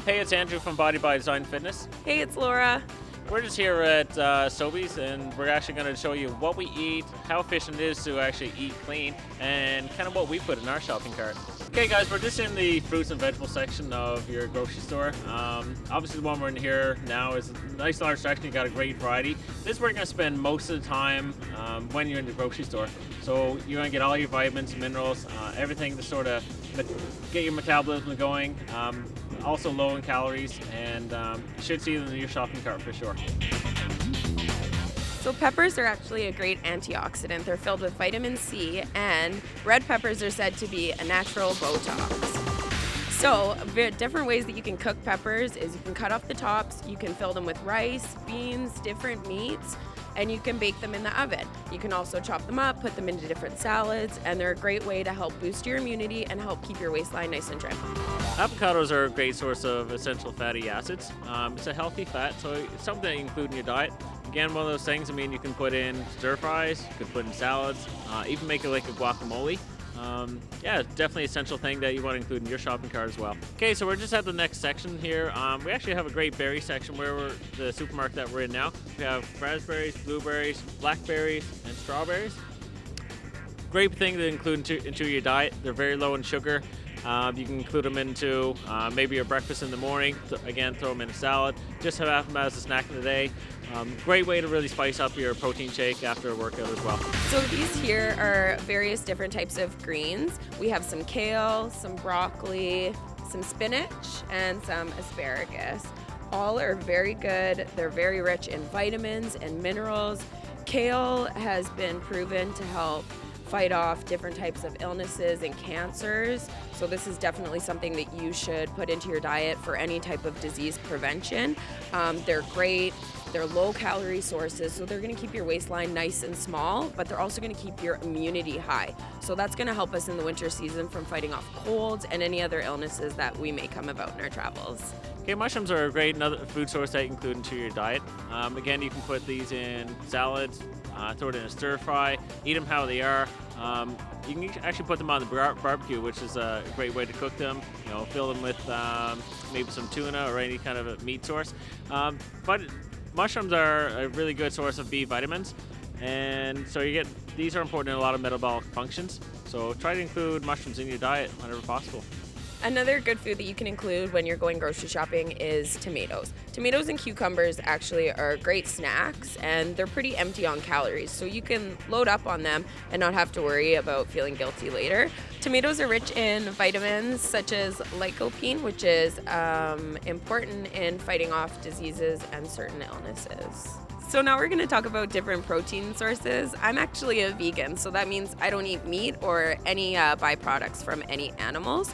Hey, it's Andrew from Body by Design Fitness. Hey, it's Laura. We're just here at Sobeys, and we're actually going to show you what we eat, how efficient it is to actually eat clean, and kind of what we put in our shopping cart. Okay, guys, we're just in the fruits and vegetable section of your grocery store. Obviously, the one we're in here now is a nice large section. You got a great variety. This is where you're going to spend most of the time when you're in the grocery store. So you're going to get all your vitamins, minerals, everything to sort of get your metabolism going. Also low in calories, and you should see them in your shopping cart for sure. So peppers are actually a great antioxidant. They're filled with vitamin C, and red peppers are said to be a natural Botox. So different ways that you can cook peppers is you can cut off the tops, you can fill them with rice, beans, different meats, and you can bake them in the oven. You can also chop them up, put them into different salads, and they're a great way to help boost your immunity and help keep your waistline nice and trim. Avocados are a great source of essential fatty acids. It's a healthy fat, so it's something that you include in your diet. Again, one of those things, you can put in stir fries, you could put in salads, even make it like a guacamole. Yeah, definitely essential thing that you want to include in your shopping cart as well. Okay, so we're just at the next section here. We actually have a great berry section where we're the supermarket that we're in now. We have raspberries, blueberries, blackberries, and strawberries. Great thing to include into your diet. They're very low in sugar. You can include them into maybe your breakfast in the morning. Again, throw them in a salad. Just have them as a snack of the day. Great way to really spice up your protein shake after a workout as well. So these here are various different types of greens. We have some kale, some broccoli, some spinach, and some asparagus. All are very good. They're very rich in vitamins and minerals. Kale has been proven to help fight off different types of illnesses and cancers. So this is definitely something that you should put into your diet for any type of disease prevention. They're great. They're low-calorie sources, so they're going to keep your waistline nice and small, but they're also going to keep your immunity high. So that's going to help us in the winter season from fighting off colds and any other illnesses that we may come about in our travels. Okay, mushrooms are a great another food source that you can include into your diet. Again, you can put these in salads, throw it in a stir fry, eat them how they are. You can actually put them on the barbecue, which is a great way to cook them. Fill them with maybe some tuna or any kind of a meat source. But mushrooms are a really good source of B vitamins, and so these are important in a lot of metabolic functions. So try to include mushrooms in your diet whenever possible. Another good food that you can include when you're going grocery shopping is tomatoes. Tomatoes and cucumbers actually are great snacks, and they're pretty empty on calories, so you can load up on them and not have to worry about feeling guilty later. Tomatoes are rich in vitamins such as lycopene, which is important in fighting off diseases and certain illnesses. So now we're going to talk about different protein sources. I'm actually a vegan, so that means I don't eat meat or any byproducts from any animals.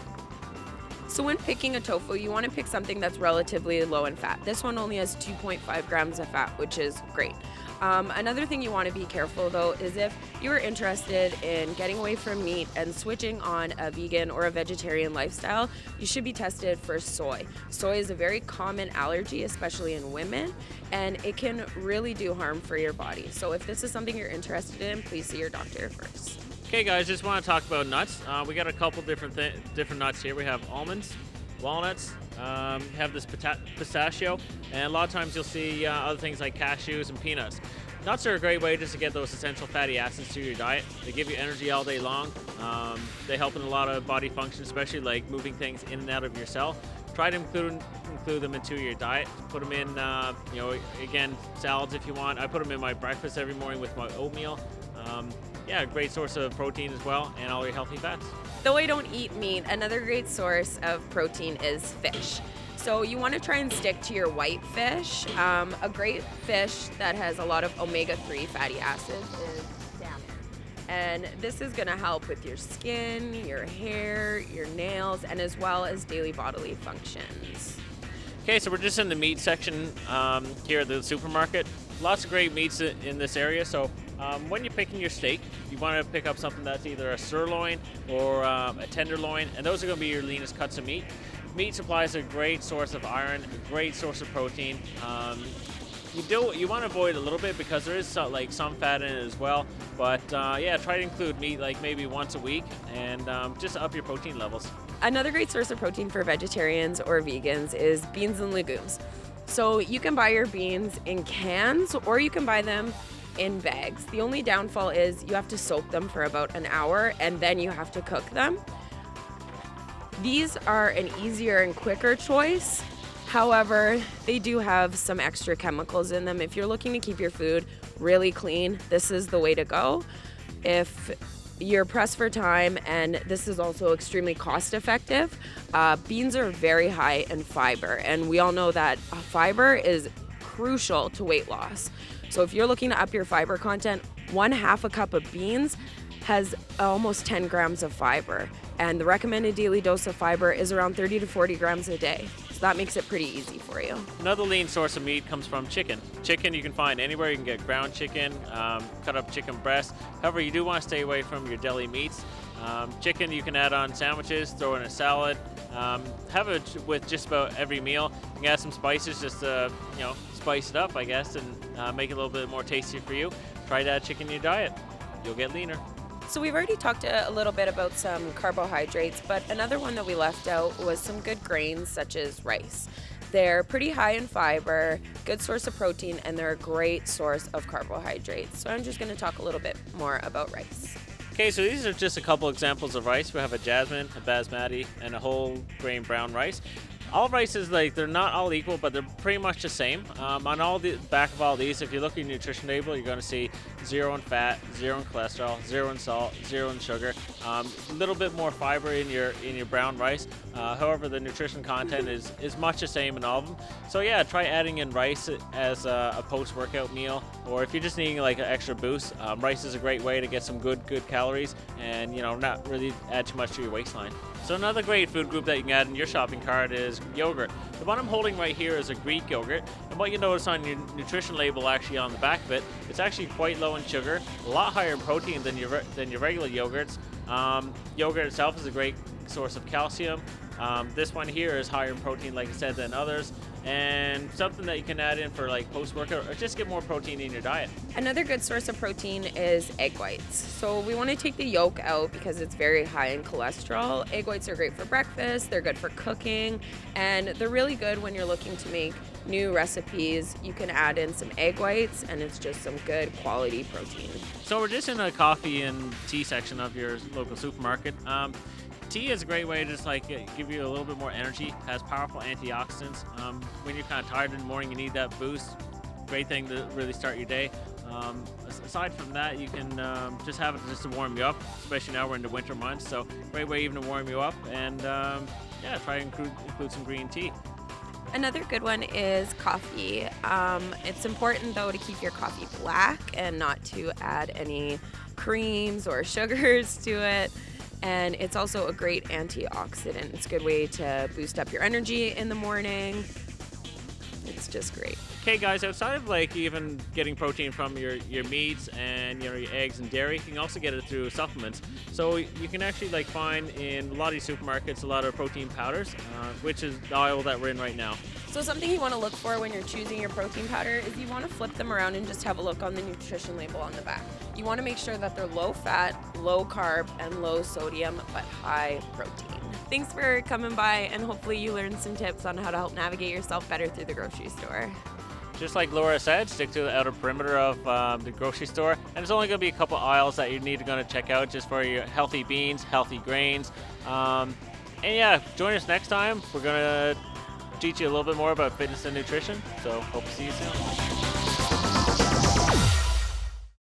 So when picking a tofu, you want to pick something that's relatively low in fat. This one only has 2.5 grams of fat, which is great. Another thing you want to be careful though is if you're interested in getting away from meat and switching on a vegan or a vegetarian lifestyle, you should be tested for soy. Soy is a very common allergy, especially in women, and it can really do harm for your body. So if this is something you're interested in, please see your doctor first. Okay, guys, just want to talk about nuts. We got a couple different nuts here. We have almonds, walnuts, have this pistachio, and a lot of times you'll see other things like cashews and peanuts. Nuts are a great way just to get those essential fatty acids to your diet. They give you energy all day long. They help in a lot of body functions, especially like moving things in and out of your cell. Try to include them into your diet. Put them in, again, salads if you want. I put them in my breakfast every morning with my oatmeal. Yeah, great source of protein as well, and all your healthy fats. Though I don't eat meat, another great source of protein is fish. So you want to try and stick to your white fish. A great fish that has a lot of omega-3 fatty acids is salmon. And this is going to help with your skin, your hair, your nails, and as well as daily bodily functions. Okay, so we're just in the meat section here at the supermarket. Lots of great meats in this area. So when you're picking your steak, you want to pick up something that's either a sirloin or a tenderloin, and those are going to be your leanest cuts of meat. Meat supplies a great source of iron, a great source of protein. You want to avoid a little bit because there is some fat in it as well. But yeah, try to include meat like maybe once a week and just up your protein levels. Another great source of protein for vegetarians or vegans is beans and legumes. So you can buy your beans in cans or you can buy them in bags. The only downfall is you have to soak them for about an hour and then you have to cook them. These are an easier and quicker choice. However, they do have some extra chemicals in them. If you're looking to keep your food really clean, this is the way to go. If you're pressed for time, and this is also extremely cost effective, beans are very high in fiber, and we all know that fiber is crucial to weight loss. So if you're looking to up your fiber content, 1/2 cup of beans has almost 10 grams of fiber, and the recommended daily dose of fiber is around 30 to 40 grams a day. So that makes it pretty easy for you. Another lean source of meat comes from chicken. Chicken you can find anywhere. You can get ground chicken, cut up chicken breast. However, you do want to stay away from your deli meats. Chicken you can add on sandwiches, throw in a salad, have it with just about every meal. You can add some spices just to, spice it up, I guess, and make it a little bit more tasty for you. Try to add chicken in your diet. You'll get leaner. So we've already talked a little bit about some carbohydrates, but another one that we left out was some good grains such as rice. They're pretty high in fiber, good source of protein, and they're a great source of carbohydrates. So I'm just going to talk a little bit more about rice. Okay, so these are just a couple examples of rice. We have a jasmine, a basmati, and a whole grain brown rice. All rices, they're not all equal, but they're pretty much the same. On all the back of all these, if you look at your nutrition label, you're going to see 0 in fat, 0 in cholesterol, 0 in salt, 0 in sugar. A little bit more fiber in your brown rice. However, the nutrition content is much the same in all of them. So yeah, try adding in rice as a post-workout meal, or if you're just needing like an extra boost, rice is a great way to get some good calories and not really add too much to your waistline. So another great food group that you can add in your shopping cart is yogurt. The one I'm holding right here is a Greek yogurt, and what you notice on your nutrition label actually on the back of it, it's actually quite low in sugar, a lot higher in protein than your regular yogurts. Yogurt itself is a great source of calcium. This one here is higher in protein, like I said, than others, and something that you can add in for like post-workout or just get more protein in your diet. Another good source of protein is egg whites. So we want to take the yolk out because it's very high in cholesterol. Egg whites are great for breakfast, they're good for cooking, and they're really good when you're looking to make new recipes. You can add in some egg whites and it's just some good quality protein. So we're just in a coffee and tea section of your local supermarket. Tea is a great way to just give you a little bit more energy. Has powerful antioxidants. When you're kind of tired in the morning, you need that boost. Great thing to really start your day. Aside from that, you can just have it just to warm you up, especially now we're in the winter months. So great way even to warm you up. And try to include some green tea. Another good one is coffee. It's important though to keep your coffee black and not to add any creams or sugars to it. And it's also a great antioxidant. It's a good way to boost up your energy in the morning. It's just great. Okay guys, outside of even getting protein from your meats and your eggs and dairy, you can also get it through supplements. So you can actually find in a lot of these supermarkets a lot of protein powders, which is the aisle that we're in right now. So something you want to look for when you're choosing your protein powder is you want to flip them around and just have a look on the nutrition label on the back. You want to make sure that they're low fat, low carb, and low sodium, but high protein. Thanks for coming by, and hopefully you learned some tips on how to help navigate yourself better through the grocery store. Just like Laura said, stick to the outer perimeter of the grocery store, and there's only going to be a couple aisles that you need to check out just for your healthy beans, healthy grains. And yeah, join us next time. We're going to teach you a little bit more about fitness and nutrition, so hope to see you soon.